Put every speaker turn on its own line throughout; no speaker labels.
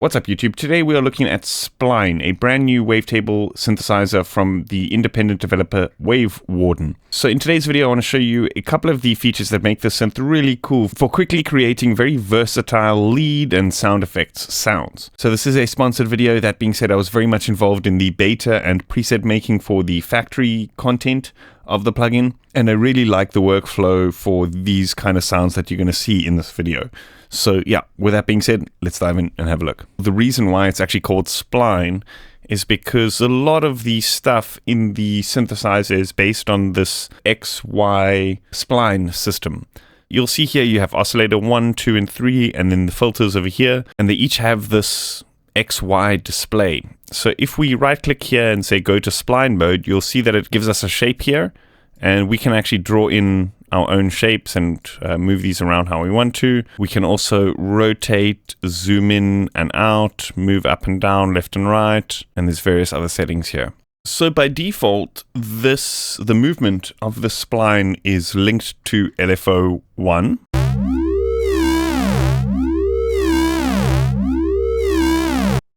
What's up YouTube? Today we are looking at Spline, a brand new wavetable synthesizer from the independent developer WaveWarden. So in today's video I want to show you a couple of the features that make this synth really cool for quickly creating very versatile lead and sound effects sounds. So this is a sponsored video. That being said, I was very much involved in the beta and preset making for the factory content of the plugin, and I really like the workflow for these kind of sounds that you're going to see in this video. So yeah, with that being said, let's dive in and have a look. The reason why it's actually called Spline is because a lot of the stuff in the synthesizer is based on this XY spline system. You'll see here you have oscillator 1, 2, and 3, and then the filters over here, and they each have this XY display. So if we right click here and say go to spline mode, you'll see that it gives us a shape here, and we can actually draw in our own shapes and move these around how we want to. We can also rotate, zoom in and out, move up and down, left and right, and there's various other settings here. So by default, the movement of the spline is linked to LFO 1.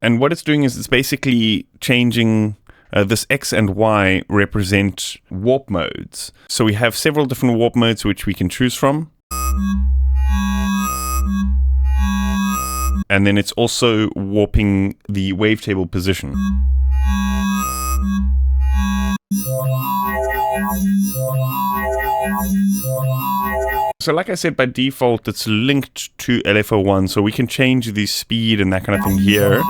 And what it's doing is it's basically changing this X and Y represent warp modes. So we have several different warp modes which we can choose from. And then it's also warping the wavetable position. So like I said, by default, it's linked to LFO1, so we can change the speed and that kind of thing here.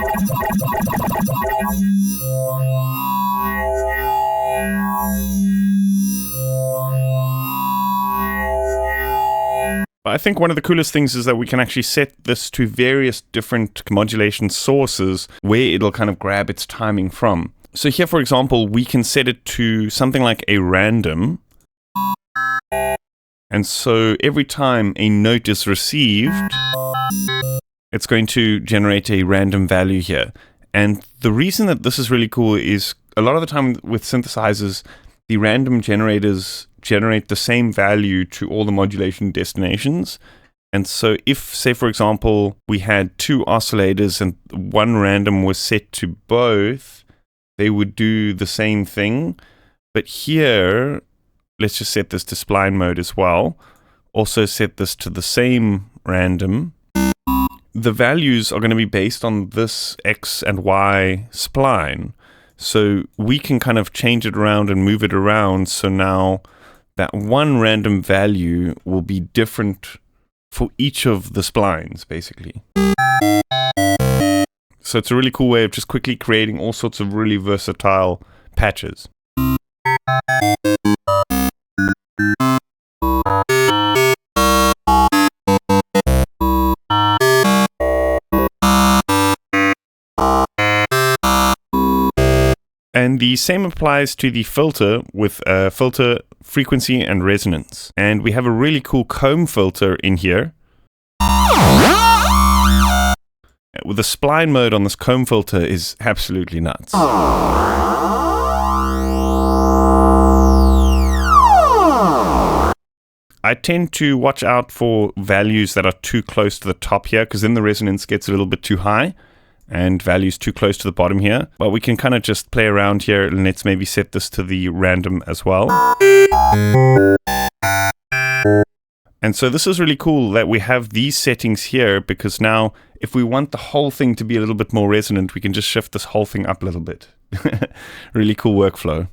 I think one of the coolest things is that we can actually set this to various different modulation sources where it'll kind of grab its timing from. So here, for example, we can set it to something like a random. And so every time a note is received, it's going to generate a random value here. And the reason that this is really cool is a lot of the time with synthesizers, the random generators generate the same value to all the modulation destinations. And so if, say for example, we had two oscillators and one random was set to both, they would do the same thing. But here, let's just set this to spline mode as well. Also set this to the same random. The values are going to be based on this X and Y spline. So we can kind of change it around and move it around. So now that one random value will be different for each of the splines, basically. So it's a really cool way of just quickly creating all sorts of really versatile patches. And the same applies to the filter with filter frequency and resonance. And we have a really cool comb filter in here. With the spline mode on this comb filter is absolutely nuts. I tend to watch out for values that are too close to the top here, because then the resonance gets a little bit too high. And values too close to the bottom here. But we can kind of just play around here, and let's maybe set this to the random as well. And so this is really cool that we have these settings here, because now if we want the whole thing to be a little bit more resonant, we can just shift this whole thing up a little bit. Really cool workflow.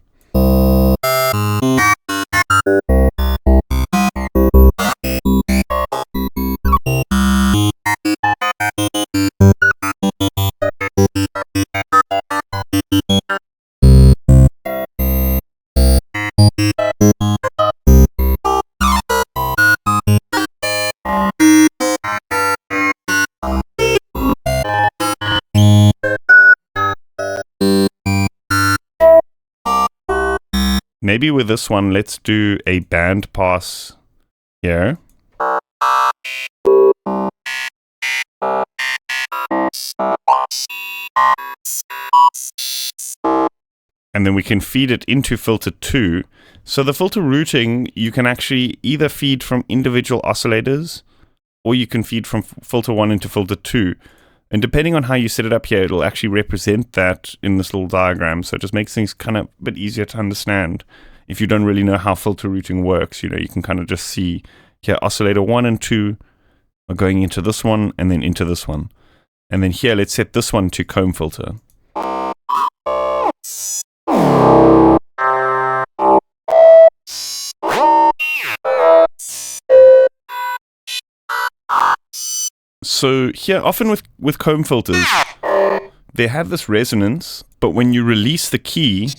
Maybe with this one, let's do a band pass here. And then we can feed it into filter 2. So the filter routing, you can actually either feed from individual oscillators, or you can feed from filter 1 into filter 2. And depending on how you set it up here, it'll actually represent that in this little diagram. So it just makes things kind of a bit easier to understand. If you don't really know how filter routing works, you can kind of just see here, oscillator 1 and 2 are going into this one and then into this one. And then here, let's set this one to comb filter. So here, often with comb filters, they have this resonance, but when you release the key,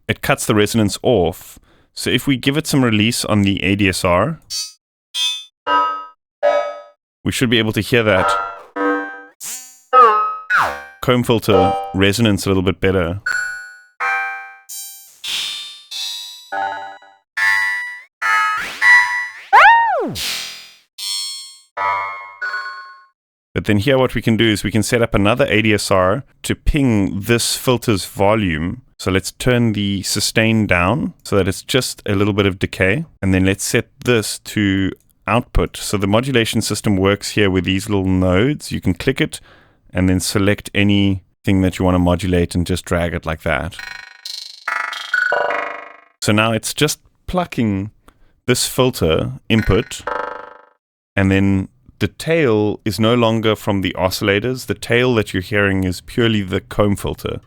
it cuts the resonance off. So if we give it some release on the ADSR, we should be able to hear that comb filter resonance a little bit better. But then here what we can do is we can set up another ADSR to ping this filter's volume. So let's turn the sustain down so that it's just a little bit of decay. And then let's set this to output. So the modulation system works here with these little nodes. You can click it and then select anything that you want to modulate and just drag it like that. So now it's just plucking this filter input, and then the tail is no longer from the oscillators. The tail that you're hearing is purely the comb filter.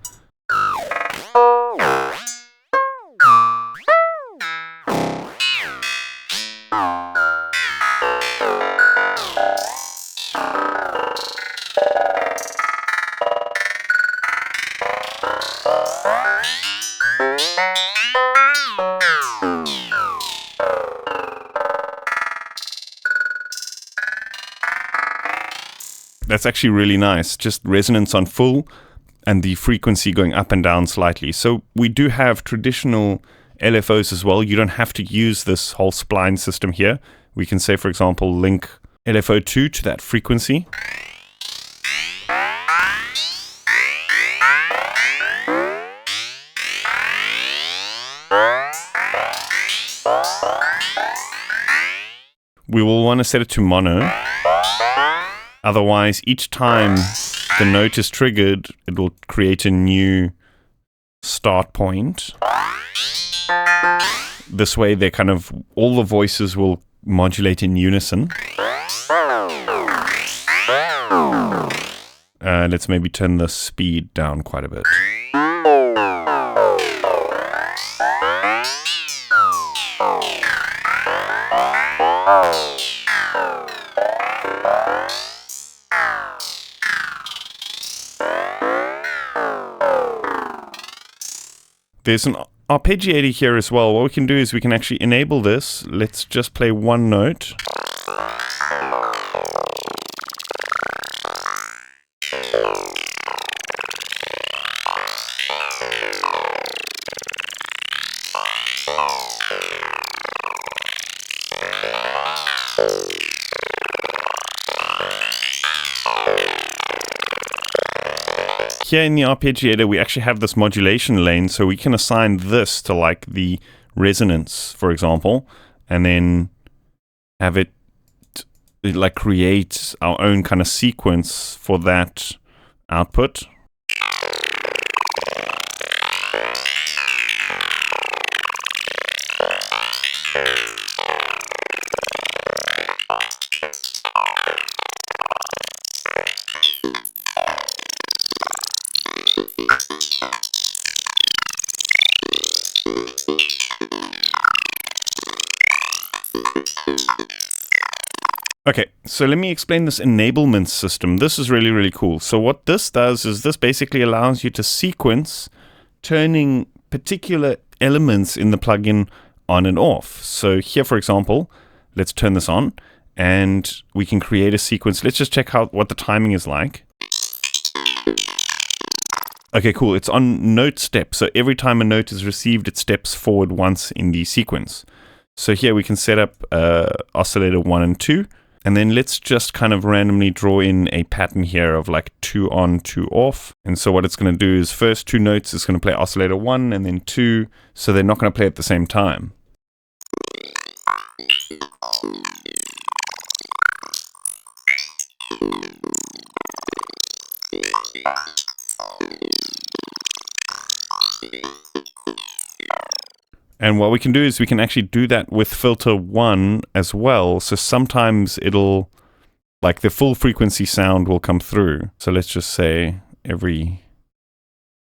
That's actually really nice. Just resonance on full and the frequency going up and down slightly. So we do have traditional LFOs as well. You don't have to use this whole spline system here. We can say, for example, link LFO2 to that frequency. We will want to set it to mono. Otherwise, each time the note is triggered, it will create a new start point. This way, they're kind of, all the voices will modulate in unison. Let's maybe turn the speed down quite a bit. There's an arpeggiator here as well. What we can do is we can actually enable this. Let's just play one note. Here in the arpeggiator, we actually have this modulation lane, so we can assign this to like the resonance, for example, and then have it like create our own kind of sequence for that output. Okay, so let me explain this enablement system. This is really, really cool. So what this does is this basically allows you to sequence turning particular elements in the plugin on and off. So here, for example, let's turn this on and we can create a sequence. Let's just check out what the timing is like. Okay, cool. It's on note step. So every time a note is received, it steps forward once in the sequence. So here we can set up oscillator 1 and 2. And then let's just kind of randomly draw in a pattern here of like 2 on, 2 off. And so what it's going to do is first 2 notes is going to play oscillator 1 and then 2. So they're not going to play at the same time. And what we can do is we can actually do that with filter 1 as well. So sometimes it'll, like the full frequency sound will come through. So let's just say every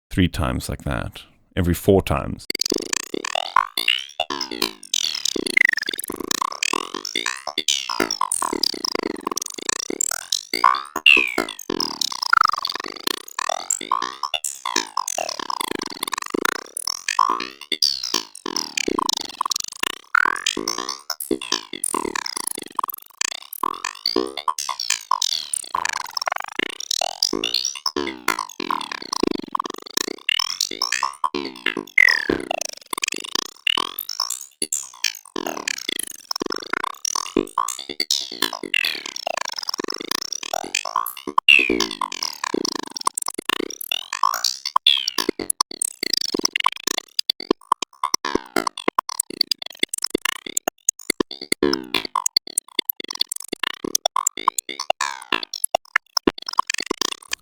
3 times like that, every 4 times.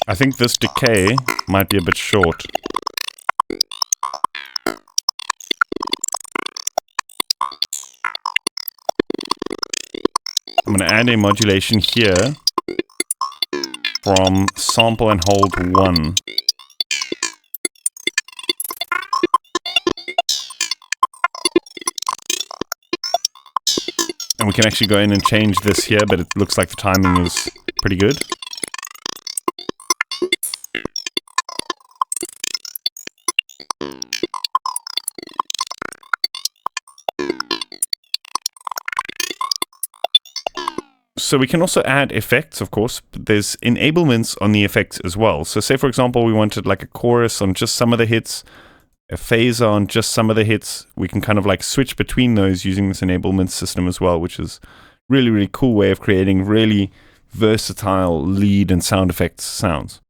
I think this decay might be a bit short. I'm going to add a modulation here from sample and hold 1. And we can actually go in and change this here, but it looks like the timing is pretty good. So we can also add effects, of course, but there's enablements on the effects as well. So say, for example, we wanted like a chorus on just some of the hits, a phaser on just some of the hits. We can kind of like switch between those using this enablement system as well, which is really, really cool way of creating really versatile lead and sound effects sounds.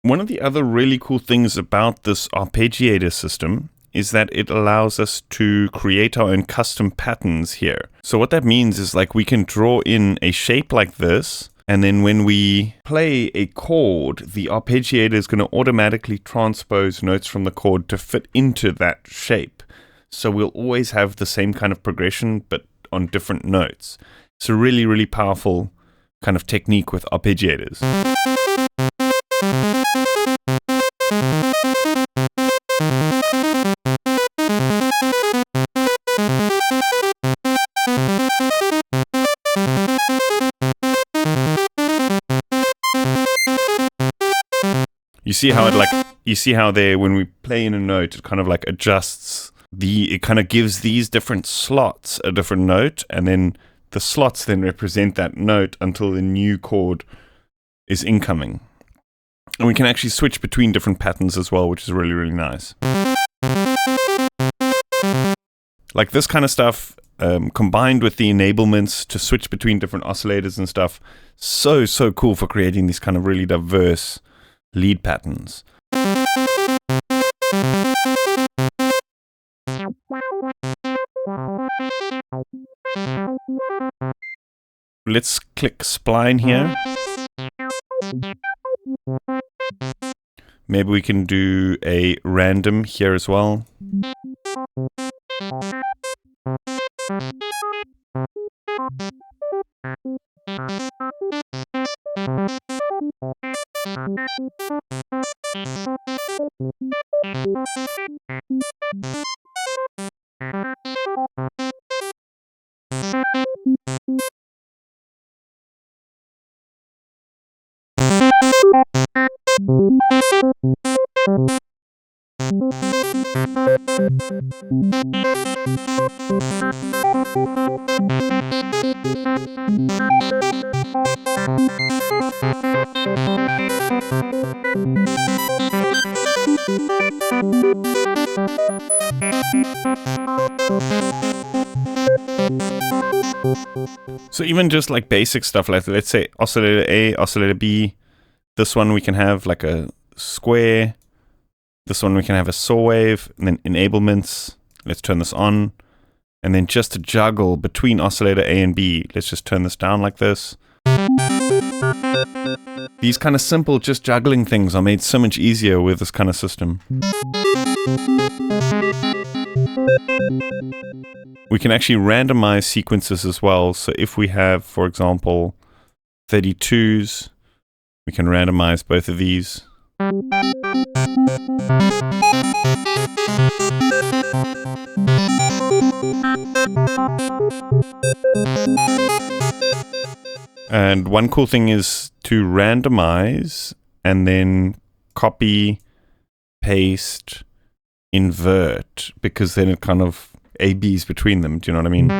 One of the other really cool things about this Arpeggiator system is that it allows us to create our own custom patterns here. So what that means is like we can draw in a shape like this, and then when we play a chord, the Arpeggiator is going to automatically transpose notes from the chord to fit into that shape. So we'll always have the same kind of progression, but on different notes. It's a really, really powerful kind of technique with arpeggiators. You see how when we play in a note, it kind of like adjusts it kind of gives these different slots a different note, and then the slots then represent that note until the new chord is incoming. And we can actually switch between different patterns as well, which is really, really nice. Like this kind of stuff, combined with the enablements to switch between different oscillators and stuff, so cool for creating these kind of really diverse lead patterns. Let's click Spline here. Maybe we can do a random here as well. So even just like basic stuff, like let's say oscillator A, oscillator B, this one we can have like a square, this one we can have a saw wave, and then enablements, let's turn this on, and then just to juggle between oscillator A and B, let's just turn this down like this. These kind of simple just juggling things are made so much easier with this kind of system. We can actually randomize sequences as well. So if we have, for example, 32s, we can randomize both of these. And one cool thing is to randomize and then copy, paste, invert, because then it kind of A-Bs between them. Do you know what I mean?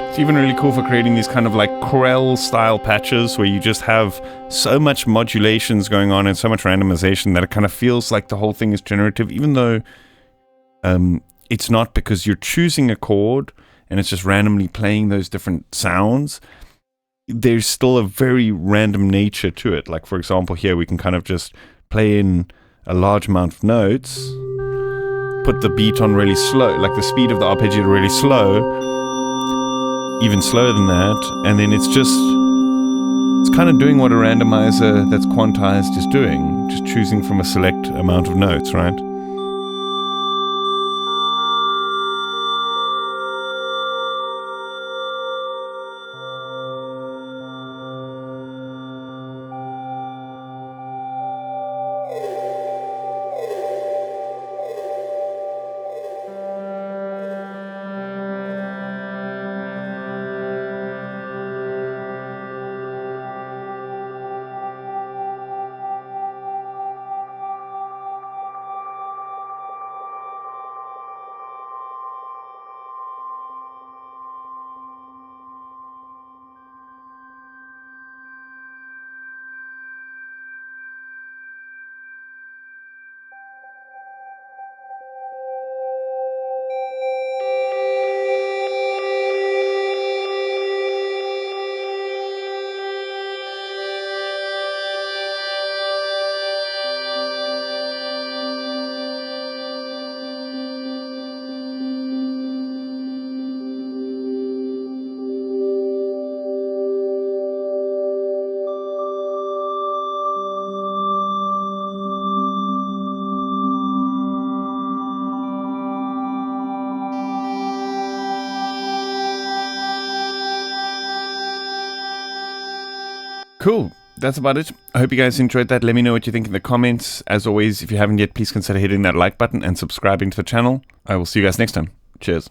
It's even really cool for creating these kind of like Corel style patches where you just have so much modulations going on and so much randomization that it kind of feels like the whole thing is generative, even though it's not, because you're choosing a chord and it's just randomly playing those different sounds. There's still a very random nature to it. Like for example, here we can kind of just play in a large amount of notes, put the beat on really slow, like the speed of the arpeggiator really slow, even slower than that, and then it's kind of doing what a randomizer that's quantized is doing, just choosing from a select amount of notes, right? Cool. That's about it. I hope you guys enjoyed that. Let me know what you think in the comments. As always, if you haven't yet, please consider hitting that like button and subscribing to the channel. I will see you guys next time. Cheers.